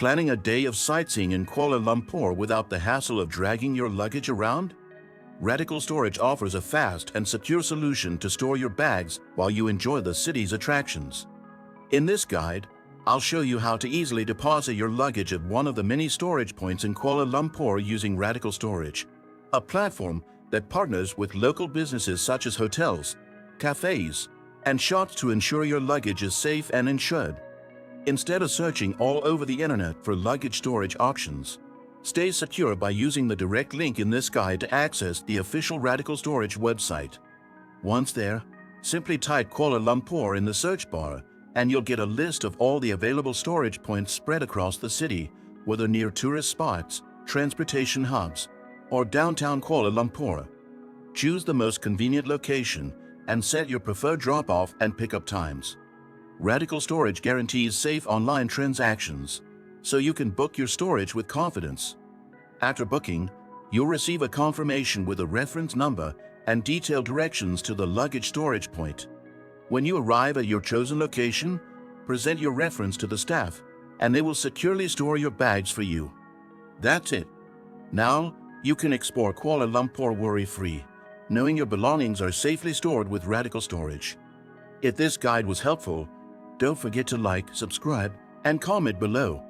Planning a day of sightseeing in Kuala Lumpur without the hassle of dragging your luggage around? RadicalStorage offers a fast and secure solution to store your bags while you enjoy the city's attractions. In this guide, I'll show you how to easily deposit your luggage at one of the many storage points in Kuala Lumpur using RadicalStorage, a platform that partners with local businesses such as hotels, cafes, and shops to ensure your luggage is safe and insured. Instead of searching all over the internet for luggage storage options, stay secure by using the direct link in this guide to access the official RadicalStorage website. Once there, simply type Kuala Lumpur in the search bar and you'll get a list of all the available storage points spread across the city, whether near tourist spots, transportation hubs, or downtown Kuala Lumpur. Choose the most convenient location and set your preferred drop-off and pickup times. RadicalStorage guarantees safe online transactions, so you can book your storage with confidence. After booking, you'll receive a confirmation with a reference number and detailed directions to the luggage storage point. When you arrive at your chosen location, present your reference to the staff, and they will securely store your bags for you. That's it. Now, you can explore Kuala Lumpur worry-free, knowing your belongings are safely stored with RadicalStorage. If this guide was helpful, don't forget to like, subscribe, and comment below.